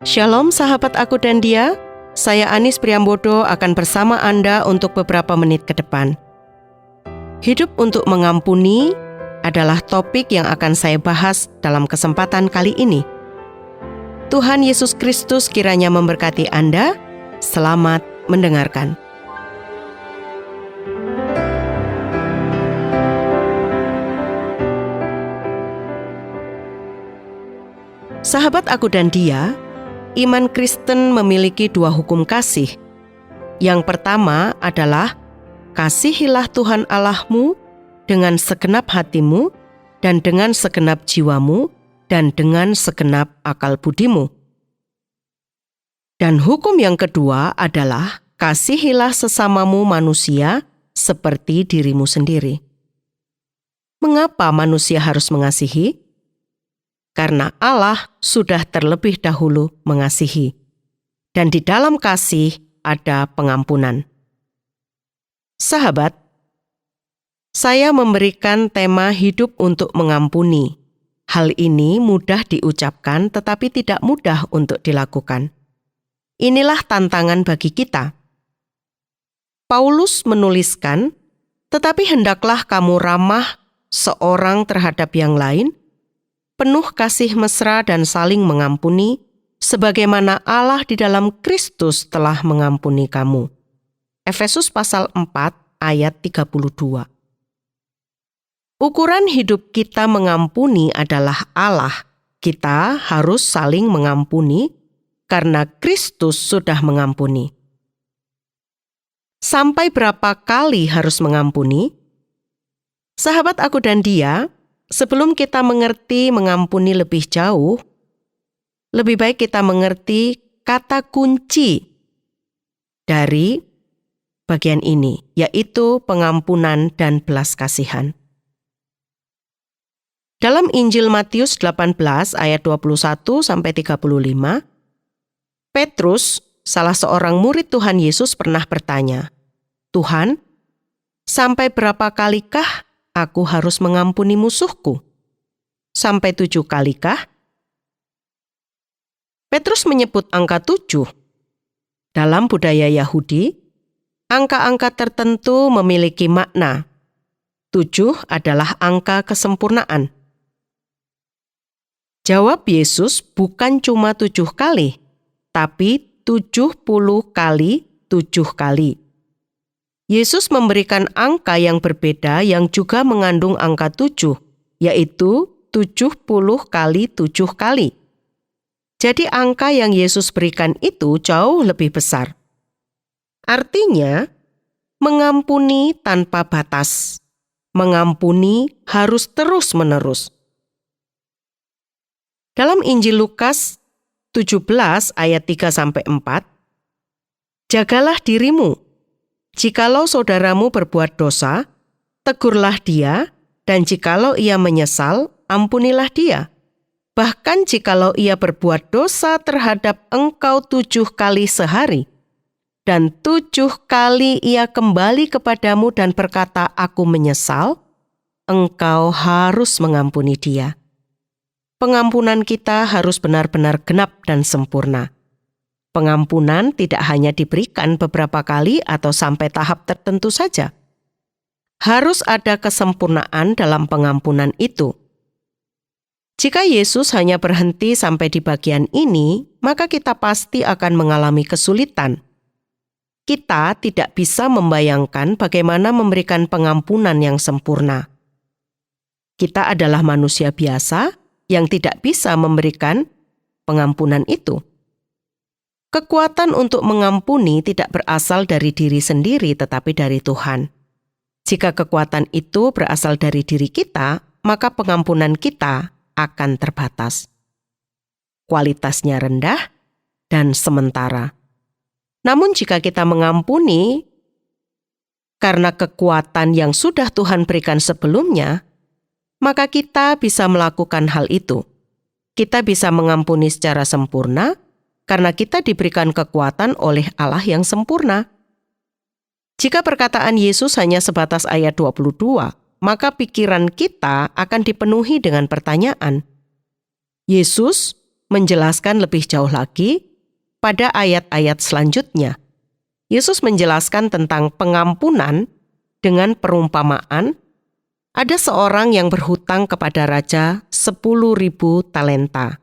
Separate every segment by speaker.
Speaker 1: Shalom sahabat aku dan dia, saya Anis Priambodo akan bersama Anda untuk beberapa menit ke depan. Hidup untuk mengampuni adalah topik yang akan saya bahas dalam kesempatan kali ini. Tuhan Yesus Kristus kiranya memberkati Anda. Selamat mendengarkan. Sahabat aku dan dia, iman Kristen memiliki dua hukum kasih. Yang pertama adalah kasihilah Tuhan Allahmu dengan segenap hatimu dan dengan segenap jiwamu dan dengan segenap akal budimu. Dan hukum yang kedua adalah kasihilah sesamamu manusia seperti dirimu sendiri. Mengapa manusia harus mengasihi? Karena Allah sudah terlebih dahulu mengasihi. Dan di dalam kasih ada pengampunan. Sahabat, saya memberikan tema hidup untuk mengampuni. Hal ini mudah diucapkan tetapi tidak mudah untuk dilakukan. Inilah tantangan bagi kita. Paulus menuliskan, "Tetapi hendaklah kamu ramah seorang terhadap yang lain, penuh kasih mesra dan saling mengampuni, sebagaimana Allah di dalam Kristus telah mengampuni kamu." Efesus pasal 4 ayat 32. Ukuran hidup kita mengampuni adalah Allah. Kita harus saling mengampuni karena Kristus sudah mengampuni. Sampai berapa kali harus mengampuni? Sahabat aku dan dia, sebelum kita mengerti mengampuni lebih jauh, lebih baik kita mengerti kata kunci dari bagian ini, yaitu pengampunan dan belas kasihan. Dalam Injil Matius 18 ayat 21-35, Petrus, salah seorang murid Tuhan Yesus pernah bertanya, "Tuhan, sampai berapa kalikah aku harus mengampuni musuhku? Sampai 7 kalikah?" Petrus menyebut angka 7. Dalam budaya Yahudi, angka-angka tertentu memiliki makna. 7 adalah angka kesempurnaan. Jawab Yesus bukan cuma 7 kali, tapi 70 kali 7 kali. Yesus memberikan angka yang berbeda yang juga mengandung angka 7, yaitu 70 kali 7 kali. Jadi angka yang Yesus berikan itu jauh lebih besar. Artinya, mengampuni tanpa batas. Mengampuni harus terus-menerus. Dalam Injil Lukas 17 ayat 3-4, "Jagalah dirimu. Jikalau saudaramu berbuat dosa, tegurlah dia, dan jikalau ia menyesal, ampunilah dia. Bahkan jikalau ia berbuat dosa terhadap engkau 7 kali sehari, dan 7 kali ia kembali kepadamu dan berkata, 'Aku menyesal,' engkau harus mengampuni dia." Pengampunan kita harus benar-benar genap dan sempurna. Pengampunan tidak hanya diberikan beberapa kali atau sampai tahap tertentu saja. Harus ada kesempurnaan dalam pengampunan itu. Jika Yesus hanya berhenti sampai di bagian ini, maka kita pasti akan mengalami kesulitan. Kita tidak bisa membayangkan bagaimana memberikan pengampunan yang sempurna. Kita adalah manusia biasa yang tidak bisa memberikan pengampunan itu. Kekuatan untuk mengampuni tidak berasal dari diri sendiri tetapi dari Tuhan. Jika kekuatan itu berasal dari diri kita, maka pengampunan kita akan terbatas. Kualitasnya rendah dan sementara. Namun jika kita mengampuni karena kekuatan yang sudah Tuhan berikan sebelumnya, maka kita bisa melakukan hal itu. Kita bisa mengampuni secara sempurna karena kita diberikan kekuatan oleh Allah yang sempurna. Jika perkataan Yesus hanya sebatas ayat 22, maka pikiran kita akan dipenuhi dengan pertanyaan. Yesus menjelaskan lebih jauh lagi pada ayat-ayat selanjutnya. Yesus menjelaskan tentang pengampunan dengan perumpamaan. Ada seorang yang berhutang kepada raja 10.000 talenta.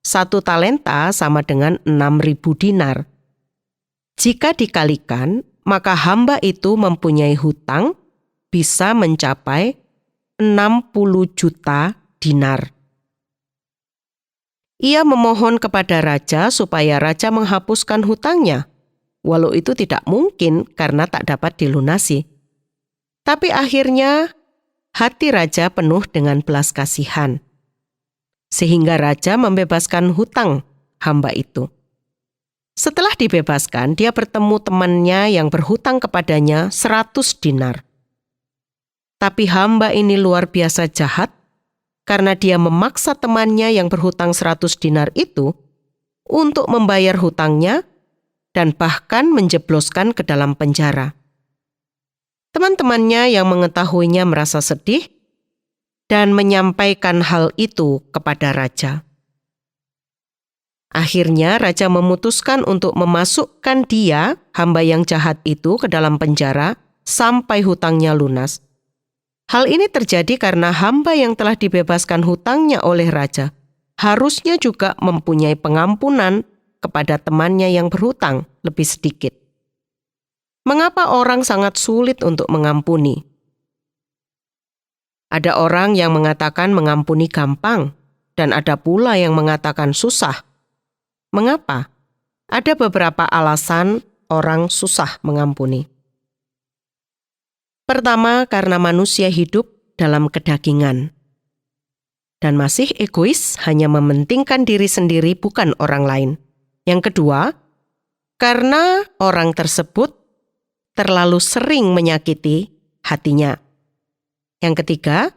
Speaker 1: 1 talenta sama dengan 6.000 dinar. Jika dikalikan, maka hamba itu mempunyai hutang bisa mencapai 60 juta dinar. Ia memohon kepada raja supaya raja menghapuskan hutangnya, walau itu tidak mungkin karena tak dapat dilunasi. Tapi akhirnya hati raja penuh dengan belas kasihan, sehingga raja membebaskan hutang hamba itu. Setelah dibebaskan, dia bertemu temannya yang berhutang kepadanya 100 dinar. Tapi hamba ini luar biasa jahat karena dia memaksa temannya yang berhutang 100 dinar itu untuk membayar hutangnya dan bahkan menjebloskan ke dalam penjara. Teman-temannya yang mengetahuinya merasa sedih dan menyampaikan hal itu kepada raja. Akhirnya raja memutuskan untuk memasukkan dia, hamba yang jahat itu, ke dalam penjara sampai hutangnya lunas. Hal ini terjadi karena hamba yang telah dibebaskan hutangnya oleh raja harusnya juga mempunyai pengampunan kepada temannya yang berhutang lebih sedikit. Mengapa orang sangat sulit untuk mengampuni? Ada orang yang mengatakan mengampuni gampang, dan ada pula yang mengatakan susah. Mengapa? Ada beberapa alasan orang susah mengampuni. Pertama, karena manusia hidup dalam kedagingan dan masih egois, hanya mementingkan diri sendiri, bukan orang lain. Yang kedua, karena orang tersebut terlalu sering menyakiti hatinya. Yang ketiga,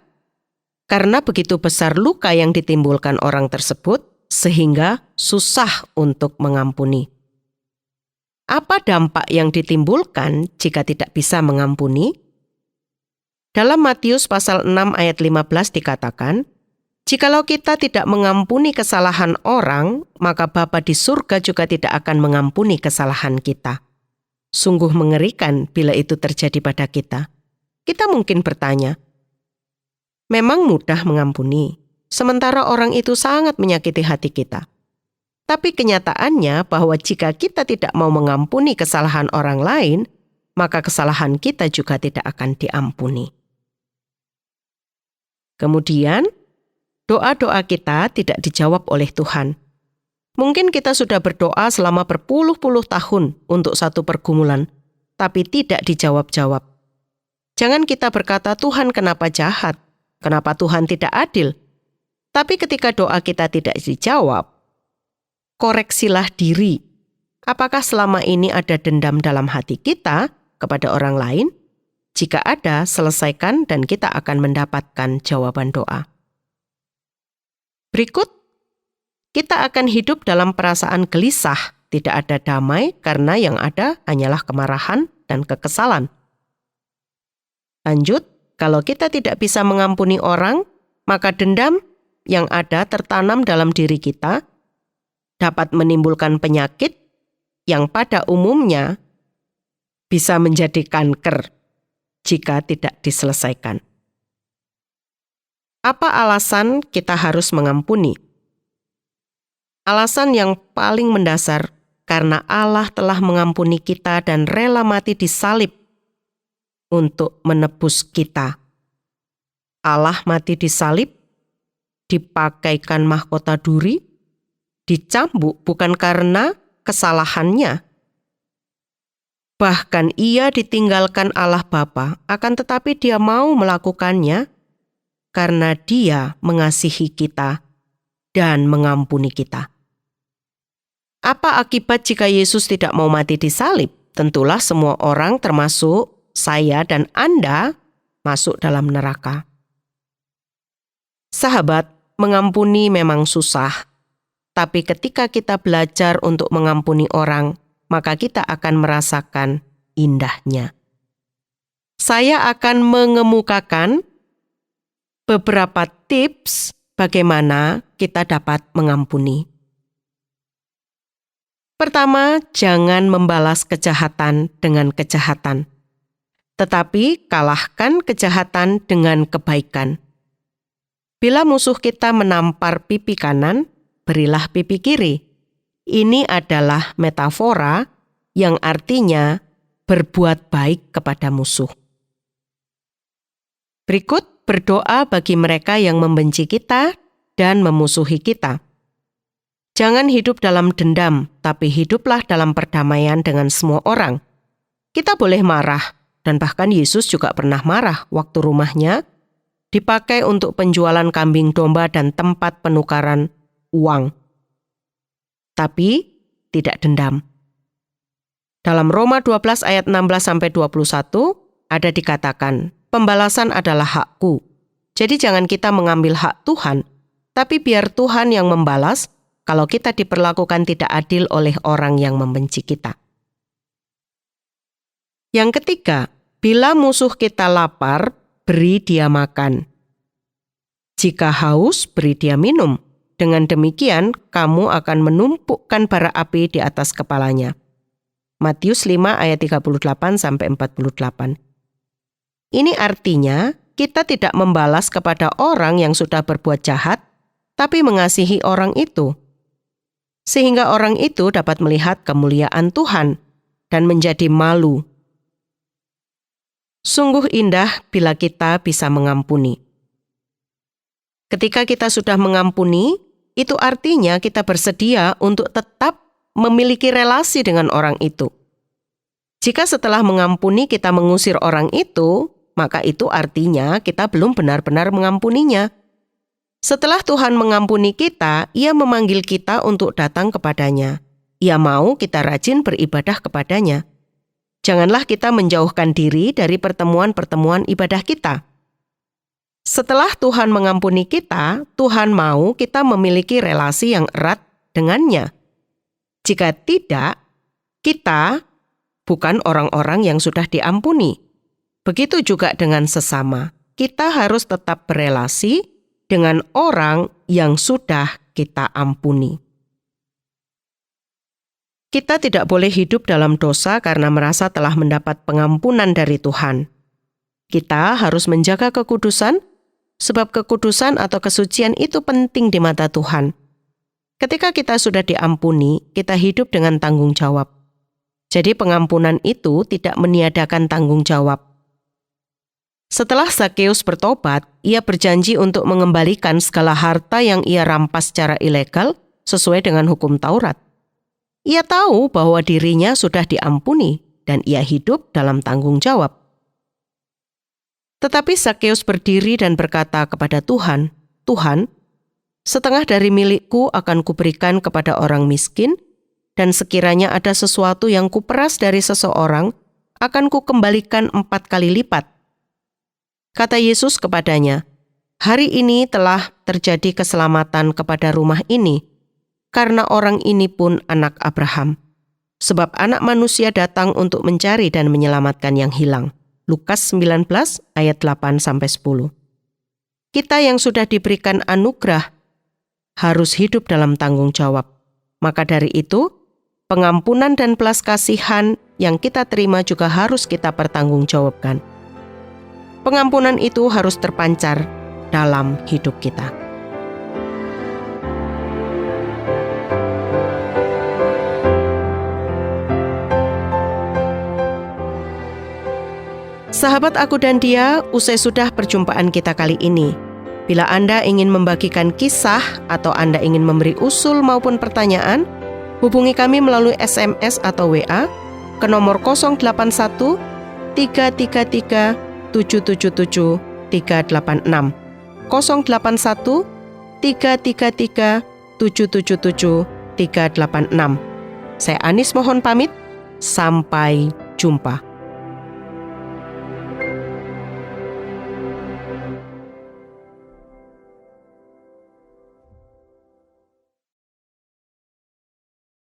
Speaker 1: karena begitu besar luka yang ditimbulkan orang tersebut sehingga susah untuk mengampuni. Apa dampak yang ditimbulkan jika tidak bisa mengampuni? Dalam Matius pasal 6 ayat 15 dikatakan, "Jikalau kita tidak mengampuni kesalahan orang, maka Bapa di surga juga tidak akan mengampuni kesalahan kita." Sungguh mengerikan bila itu terjadi pada kita. Kita mungkin bertanya, memang mudah mengampuni, sementara orang itu sangat menyakiti hati kita. Tapi kenyataannya bahwa jika kita tidak mau mengampuni kesalahan orang lain, maka kesalahan kita juga tidak akan diampuni. Kemudian, doa-doa kita tidak dijawab oleh Tuhan. Mungkin kita sudah berdoa selama berpuluh-puluh tahun untuk satu pergumulan, tapi tidak dijawab-jawab. Jangan kita berkata, "Tuhan, kenapa jahat? Kenapa Tuhan tidak adil?" Tapi ketika doa kita tidak dijawab, koreksilah diri. Apakah selama ini ada dendam dalam hati kita kepada orang lain? Jika ada, selesaikan dan kita akan mendapatkan jawaban doa. Berikut, kita akan hidup dalam perasaan gelisah, tidak ada damai karena yang ada hanyalah kemarahan dan kekesalan. Lanjut, kalau kita tidak bisa mengampuni orang, maka dendam yang ada tertanam dalam diri kita dapat menimbulkan penyakit yang pada umumnya bisa menjadi kanker jika tidak diselesaikan. Apa alasan kita harus mengampuni? Alasan yang paling mendasar, karena Allah telah mengampuni kita dan rela mati di salib untuk menebus kita. Allah mati di salib, dipakaikan mahkota duri, dicambuk bukan karena kesalahannya. Bahkan ia ditinggalkan Allah Bapa, akan tetapi dia mau melakukannya karena dia mengasihi kita dan mengampuni kita. Apa akibat jika Yesus tidak mau mati di salib? Tentulah semua orang termasuk saya dan Anda masuk dalam neraka. Sahabat, mengampuni memang susah. Tapi ketika kita belajar untuk mengampuni orang, maka kita akan merasakan indahnya. Saya akan mengemukakan beberapa tips bagaimana kita dapat mengampuni. Pertama, jangan membalas kejahatan dengan kejahatan, tetapi kalahkan kejahatan dengan kebaikan. Bila musuh kita menampar pipi kanan, berilah pipi kiri. Ini adalah metafora yang artinya berbuat baik kepada musuh. Berikut berdoa bagi mereka yang membenci kita dan memusuhi kita. Jangan hidup dalam dendam, tapi hiduplah dalam perdamaian dengan semua orang. Kita boleh marah, dan bahkan Yesus juga pernah marah waktu rumahnya dipakai untuk penjualan kambing domba dan tempat penukaran uang. Tapi tidak dendam. Dalam Roma 12 ayat 16-21 ada dikatakan, pembalasan adalah hakku. Jadi jangan kita mengambil hak Tuhan, tapi biar Tuhan yang membalas kalau kita diperlakukan tidak adil oleh orang yang membenci kita. Yang ketiga, bila musuh kita lapar, beri dia makan. Jika haus, beri dia minum. Dengan demikian, kamu akan menumpukkan bara api di atas kepalanya. Matius 5 ayat 38-48. Ini artinya, kita tidak membalas kepada orang yang sudah berbuat jahat, tapi mengasihi orang itu. Sehingga orang itu dapat melihat kemuliaan Tuhan dan menjadi malu. Sungguh indah bila kita bisa mengampuni. Ketika kita sudah mengampuni, itu artinya kita bersedia untuk tetap memiliki relasi dengan orang itu. Jika setelah mengampuni kita mengusir orang itu, maka itu artinya kita belum benar-benar mengampuninya. Setelah Tuhan mengampuni kita, Ia memanggil kita untuk datang kepadanya. Ia mau kita rajin beribadah kepadanya. Janganlah kita menjauhkan diri dari pertemuan-pertemuan ibadah kita. Setelah Tuhan mengampuni kita, Tuhan mau kita memiliki relasi yang erat dengannya. Jika tidak, kita bukan orang-orang yang sudah diampuni. Begitu juga dengan sesama. Kita harus tetap berelasi dengan orang yang sudah kita ampuni. Kita tidak boleh hidup dalam dosa karena merasa telah mendapat pengampunan dari Tuhan. Kita harus menjaga kekudusan, sebab kekudusan atau kesucian itu penting di mata Tuhan. Ketika kita sudah diampuni, kita hidup dengan tanggung jawab. Jadi pengampunan itu tidak meniadakan tanggung jawab. Setelah Zakeus bertobat, ia berjanji untuk mengembalikan segala harta yang ia rampas secara ilegal sesuai dengan hukum Taurat. Ia tahu bahwa dirinya sudah diampuni dan ia hidup dalam tanggung jawab. Tetapi Zakeus berdiri dan berkata kepada Tuhan, "Tuhan, setengah dari milikku akan kuberikan kepada orang miskin, dan sekiranya ada sesuatu yang kuperas dari seseorang, akan kukembalikan 4 kali lipat." Kata Yesus kepadanya, "Hari ini telah terjadi keselamatan kepada rumah ini, karena orang ini pun anak Abraham. Sebab anak manusia datang untuk mencari dan menyelamatkan yang hilang." Lukas 19 ayat 8-10. Kita yang sudah diberikan anugerah harus hidup dalam tanggung jawab. Maka dari itu, pengampunan dan belas kasihan yang kita terima juga harus kita pertanggungjawabkan. Pengampunan itu harus terpancar dalam hidup kita. Sahabat Aku dan Dia, usai sudah perjumpaan kita kali ini. Bila Anda ingin membagikan kisah atau Anda ingin memberi usul maupun pertanyaan, hubungi kami melalui SMS atau WA ke nomor 081 333 777 386 081 333 777 386. Saya Anis mohon pamit, sampai jumpa.